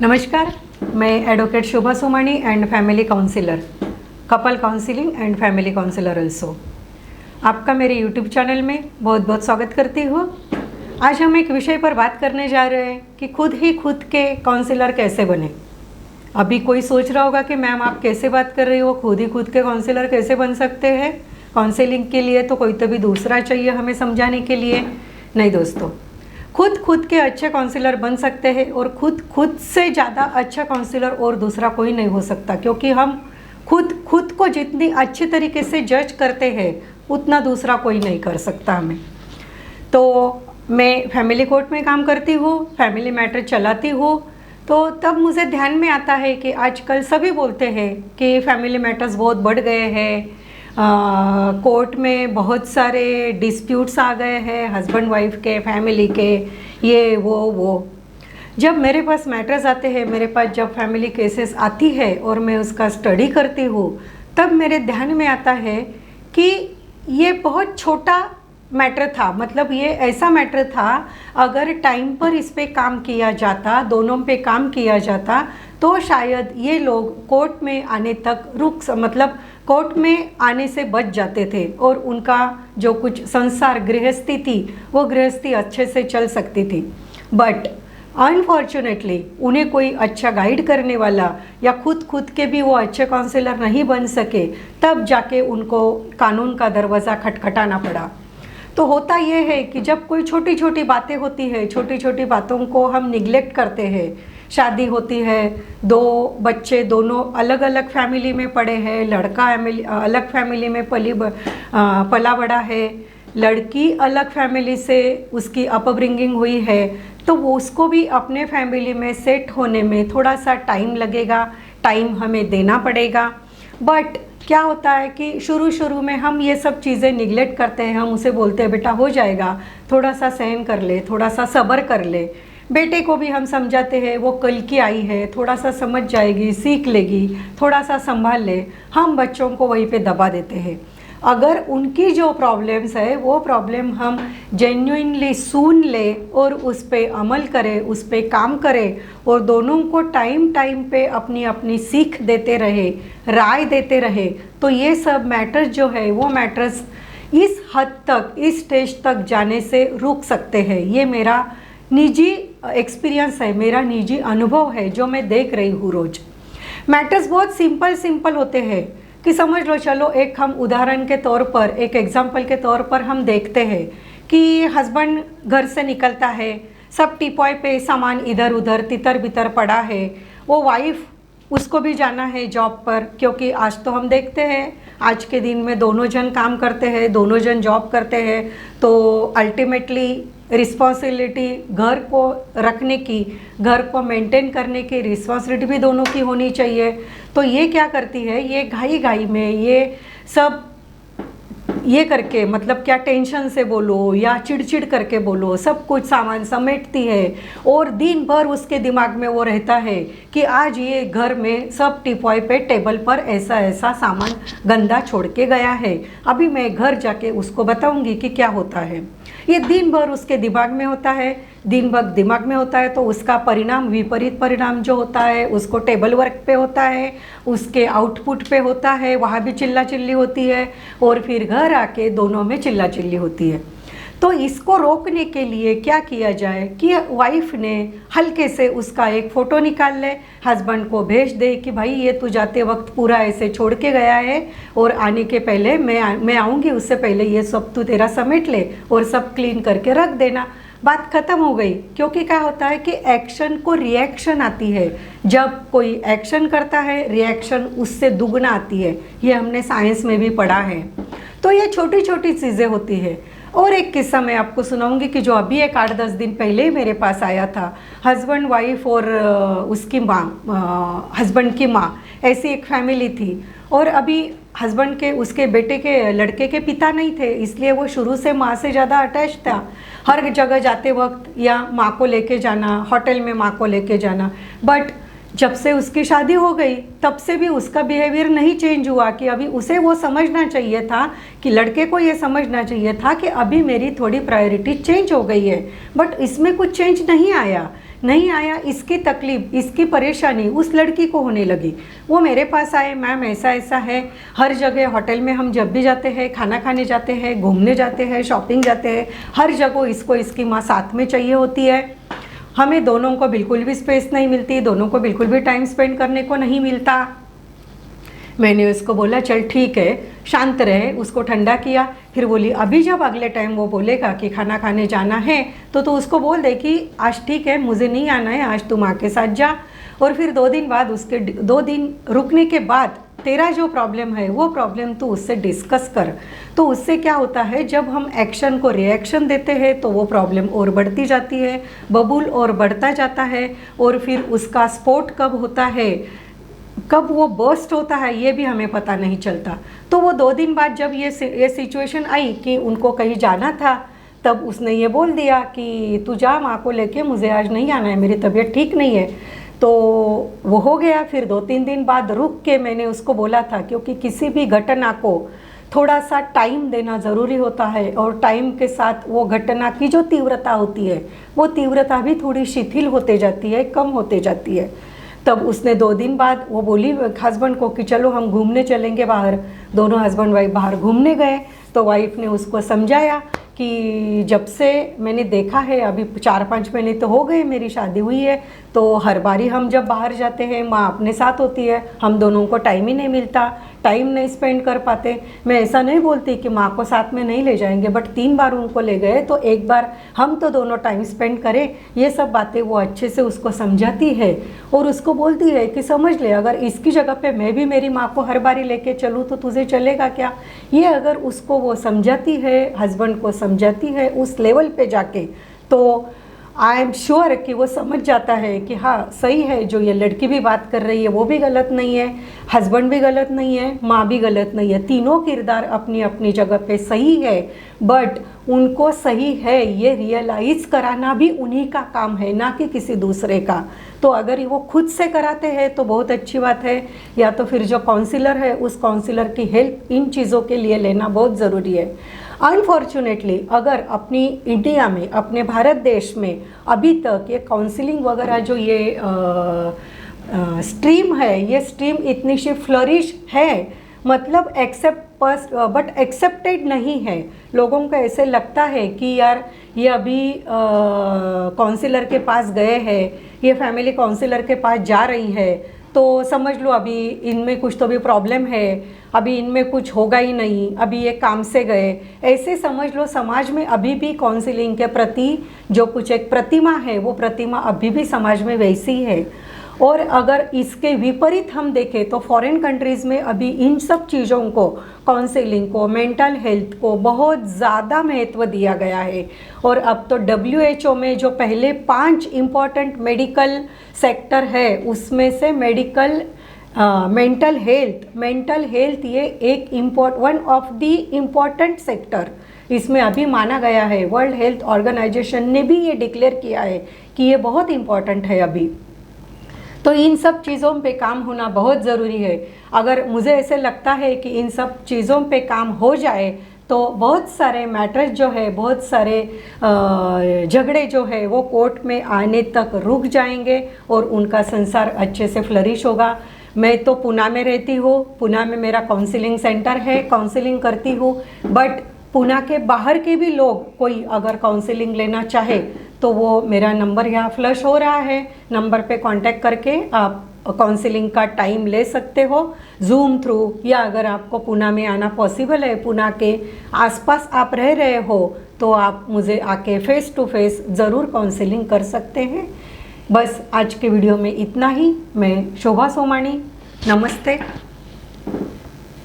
नमस्कार, मैं advocate Shubha Somani and family counsellor, couple counselling and family counsellor also. आपका मेरे यूट्यूब चैनल में बहुत बहुत स्वागत करती हूँ। आज हम एक विषय पर बात करने जा रहे हैं कि खुद ही खुद के काउंसिलर कैसे बने। अभी कोई सोच रहा होगा कि मैम आप कैसे बात कर रही हो, खुद ही खुद के काउंसिलर कैसे बन सकते हैं। काउंसलिंग के लिए तो कोई तो भी दूसरा चाहिए हमें समझाने के लिए। नहीं दोस्तों, खुद के अच्छे काउंसिलर बन सकते हैं और खुद से ज़्यादा अच्छा काउंसिलर और दूसरा कोई नहीं हो सकता, क्योंकि हम खुद को जितनी अच्छी तरीके से जज करते हैं उतना दूसरा कोई नहीं कर सकता हमें। तो मैं फैमिली कोर्ट में काम करती हूँ, फैमिली मैटर चलाती हूँ, तो तब मुझे ध्यान में आता है कि आजकल सभी बोलते हैं कि फैमिली मैटर्स बहुत बढ़ गए हैं, कोर्ट में बहुत सारे डिस्प्यूट्स आ गए हैं, हस्बैंड वाइफ के, फैमिली के, ये वो। जब मेरे पास मैटर्स आते हैं, मेरे पास जब फैमिली केसेस आती है और मैं उसका स्टडी करती हूँ, तब मेरे ध्यान में आता है कि ये बहुत छोटा मैटर था। मतलब ये ऐसा मैटर था, अगर टाइम पर इस पे काम किया जाता, दोनों पे काम किया जाता, तो शायद ये लोग कोर्ट में आने तक मतलब कोर्ट में आने से बच जाते थे और उनका जो कुछ संसार गृहस्थी थी वो गृहस्थी अच्छे से चल सकती थी। बट अनफॉर्चुनेटली उन्हें कोई अच्छा गाइड करने वाला या खुद के भी वो अच्छे काउंसलर नहीं बन सके, तब जाके उनको कानून का दरवाज़ा खटखटाना पड़ा। तो होता ये है कि जब कोई छोटी छोटी बातें होती है, छोटी छोटी बातों को हम निगलेक्ट करते हैं। शादी होती है, दो बच्चे दोनों अलग अलग फैमिली में पड़े हैं, लड़का अलग फैमिली में पला बड़ा है, लड़की अलग फैमिली से उसकी अपब्रिंगिंग हुई है, तो वो उसको भी अपने फैमिली में सेट होने में थोड़ा सा टाइम लगेगा, टाइम हमें देना पड़ेगा। बट क्या होता है कि शुरू में हम ये सब चीज़ें निगलेक्ट करते हैं। हम उसे बोलते हैं बेटा हो जाएगा, थोड़ा सा सहन कर ले, थोड़ा सा सब्र कर ले। बेटे को भी हम समझाते हैं वो कल की आई है, थोड़ा सा समझ जाएगी, सीख लेगी, थोड़ा सा संभाल ले। हम बच्चों को वहीं पे दबा देते हैं। अगर उनकी जो प्रॉब्लम्स है वो प्रॉब्लम हम जेन्युइनली सुन ले और उस पर अमल करें, उस पर काम करें और दोनों को टाइम पे अपनी अपनी सीख देते रहे, राय देते रहे, तो ये सब मैटर्स जो है वो मैटर्स इस हद तक, इस स्टेज तक जाने से रुक सकते हैं। ये मेरा निजी एक्सपीरियंस है, मेरा निजी अनुभव है जो मैं देख रही हूँ रोज। मैटर्स बहुत सिंपल होते हैं कि समझ लो, चलो एक हम उदाहरण के तौर पर, एक एग्जाम्पल के तौर पर हम देखते हैं कि हस्बैंड घर से निकलता है, सब टीपॉय पे सामान इधर उधर तितर बितर पड़ा है, वो वाइफ उसको भी जाना है जॉब पर, क्योंकि आज तो हम देखते हैं आज के दिन में दोनों जन काम करते हैं, दोनों जन जॉब करते हैं, तो अल्टीमेटली रिस्पॉन्सिबिलिटी घर को रखने की, घर को मेंटेन करने की रिस्पॉन्सिबिलिटी भी दोनों की होनी चाहिए। तो ये क्या करती है, ये घाई में ये सब ये करके, मतलब क्या टेंशन से बोलो या चिड़चिड़ करके बोलो, सब कुछ सामान समेटती है और दिन भर उसके दिमाग में वो रहता है कि आज ये घर में सब टीपॉय पे टेबल पर ऐसा ऐसा सामान गंदा छोड़ के गया है, अभी मैं घर जाके उसको बताऊंगी कि क्या होता है। ये दिन भर उसके दिमाग में होता है, दिन भर दिमाग में होता है, तो उसका परिणाम, विपरीत परिणाम जो होता है उसको टेबल वर्क पे होता है, उसके आउटपुट पे होता है, वहाँ भी चिल्ला चिल्ली होती है और फिर घर आके दोनों में चिल्ला चिल्ली होती है। तो इसको रोकने के लिए क्या किया जाए कि वाइफ ने हल्के से उसका एक फ़ोटो निकाल ले, हस्बैंड को भेज दे कि भाई ये तू जाते वक्त पूरा ऐसे छोड़ के गया है और आने के पहले मैं आऊँगी, उससे पहले ये सब तू तेरा समेट ले और सब क्लीन करके रख देना। बात ख़त्म हो गई। क्योंकि क्या होता है कि एक्शन को रिएक्शन आती है, जब कोई एक्शन करता है रिएक्शन उससे दुगना आती है, ये हमने साइंस में भी पढ़ा है। तो ये छोटी छोटी चीज़ें होती है। और एक किस्सा मैं आपको सुनाऊंगी कि जो अभी एक 8-10 दिन पहले ही मेरे पास आया था। हस्बैंड वाइफ और उसकी माँ, हस्बैंड की माँ, ऐसी एक फैमिली थी और अभी हस्बैंड के, उसके बेटे के, लड़के के पिता नहीं थे, इसलिए वो शुरू से माँ से ज़्यादा अटैच था। हर जगह जाते वक्त या माँ को लेके जाना, होटल में माँ को लेके जाना। बट जब से उसकी शादी हो गई तब से भी उसका बिहेवियर नहीं चेंज हुआ कि अभी उसे वो समझना चाहिए था कि लड़के को ये समझना चाहिए था कि अभी मेरी थोड़ी प्रायोरिटी चेंज हो गई है। बट इसमें कुछ चेंज नहीं आया। नहीं आया, इसकी तकलीफ, इसकी परेशानी उस लड़की को होने लगी। वो मेरे पास आए, मैम ऐसा ऐसा है, हर जगह होटल में हम जब भी जाते हैं, खाना खाने जाते हैं, घूमने जाते हैं, शॉपिंग जाते हैं, हर जगह इसको इसकी माँ साथ में चाहिए होती है, हमें दोनों को बिल्कुल भी स्पेस नहीं मिलती, दोनों को बिल्कुल भी टाइम स्पेंड करने को नहीं मिलता। मैंने उसको बोला चल ठीक है, शांत रहे, उसको ठंडा किया। फिर बोली अभी जब अगले टाइम वो बोलेगा कि खाना खाने जाना है तो उसको बोल दे कि आज ठीक है, मुझे नहीं आना है, आज तुम आके साथ जा। और फिर 2 दिन बाद, उसके 2 दिन रुकने के बाद तेरा जो प्रॉब्लम है वो प्रॉब्लम तू उससे डिस्कस कर। तो उससे क्या होता है, जब हम एक्शन को रिएक्शन देते हैं तो वो प्रॉब्लम और बढ़ती जाती है, बबूल और बढ़ता जाता है, और फिर उसका स्फोट कब होता है, कब वो बर्स्ट होता है, ये भी हमें पता नहीं चलता। तो वो 2 दिन बाद जब ये सिचुएशन आई कि उनको कहीं जाना था, तब उसने ये बोल दिया कि तू जा माँ को लेके, मुझे आज नहीं आना है, मेरी तबीयत ठीक नहीं है। तो वो हो गया। फिर 2-3 दिन बाद रुक के मैंने उसको बोला था, क्योंकि किसी भी घटना को थोड़ा सा टाइम देना ज़रूरी होता है, और टाइम के साथ वो घटना की जो तीव्रता होती है वो तीव्रता भी थोड़ी शिथिल होते जाती है, कम होते जाती है। तब उसने 2 दिन बाद वो बोली हस्बैंड को कि चलो हम घूमने चलेंगे बाहर। दोनों हस्बैंड वाइफ बाहर घूमने गए। तो वाइफ ने उसको समझाया कि जब से मैंने देखा है, अभी 4-5 महीने तो हो गए मेरी शादी हुई है, तो हर बारी हम जब बाहर जाते हैं माँ अपने साथ होती है, हम दोनों को टाइम ही नहीं मिलता, टाइम नहीं स्पेंड कर पाते। मैं ऐसा नहीं बोलती कि माँ को साथ में नहीं ले जाएंगे, बट 3 बार उनको ले गए तो एक बार हम तो दोनों टाइम स्पेंड करें। ये सब बातें वो अच्छे से उसको समझाती है और उसको बोलती है कि समझ ले, अगर इसकी जगह पे मैं भी मेरी माँ को हर बारी लेके चलूँ तो तुझे चलेगा क्या। ये अगर उसको वो समझाती है, हस्बैंड को समझाती है उस लेवल पे जाके, तो आई एम श्योर कि वो समझ जाता है कि हाँ सही है, जो ये लड़की भी बात कर रही है वो भी गलत नहीं है, हस्बैंड भी गलत नहीं है, माँ भी गलत नहीं है, तीनों किरदार अपनी अपनी जगह पे सही है। बट उनको सही है ये रियलाइज़ कराना भी उन्हीं का काम है, ना कि किसी दूसरे का। तो अगर वो खुद से कराते हैं तो बहुत अच्छी बात है, या तो फिर जो काउंसलर है उस काउंसलर की हेल्प इन चीज़ों के लिए लेना बहुत ज़रूरी है। अनफॉर्चुनेटली अगर अपनी इंडिया में, अपने भारत देश में अभी तक ये काउंसलिंग वगैरह जो ये स्ट्रीम है, ये स्ट्रीम इतनी सी फ्लरिश है, मतलब बट एक्सेप्टेड नहीं है। लोगों को ऐसे लगता है कि यार ये अभी काउंसलर के पास गए हैं, ये फैमिली काउंसलर के पास जा रही है, तो समझ लो अभी इनमें कुछ तो भी प्रॉब्लम है, अभी इनमें कुछ होगा ही नहीं, अभी ये काम से गए, ऐसे समझ लो। समाज में अभी भी काउंसलिंग के प्रति जो कुछ एक प्रतिमा है, वो प्रतिमा अभी भी समाज में वैसी है। और अगर इसके विपरीत हम देखें तो फॉरेन कंट्रीज़ में अभी इन सब चीज़ों को, काउंसलिंग को, मेंटल हेल्थ को बहुत ज़्यादा महत्व दिया गया है। और अब तो WHO में जो पहले 5 इम्पॉर्टेंट मेडिकल सेक्टर है उसमें से मेंटल हेल्थ ये एक one of the important sector इसमें अभी माना गया है। वर्ल्ड हेल्थ ऑर्गेनाइजेशन ने भी ये डिक्लेयर किया है कि ये बहुत इम्पॉर्टेंट है अभी। तो इन सब चीज़ों पे काम होना बहुत ज़रूरी है। अगर मुझे ऐसे लगता है कि इन सब चीज़ों पे काम हो जाए तो बहुत सारे मैटर्स जो है, बहुत सारे झगड़े जो है वो कोर्ट में आने तक रुक जाएंगे और उनका संसार अच्छे से फ्लरिश होगा। मैं तो पुणे में रहती हूँ, पुणे में मेरा काउंसलिंग सेंटर है, काउंसलिंग करती हूँ। बट पुणे के बाहर के भी लोग कोई अगर काउंसलिंग लेना चाहे तो वो मेरा नंबर यहाँ फ्लश हो रहा है, नंबर पे कांटेक्ट करके आप काउंसलिंग का टाइम ले सकते हो जूम थ्रू, या अगर आपको पुणे में आना पॉसिबल है, पुणे के आसपास आप रह रहे हो तो आप मुझे आके फेस टू फेस ज़रूर काउंसलिंग कर सकते हैं। बस आज के वीडियो में इतना ही। मैं शोभा सोमानी, नमस्ते।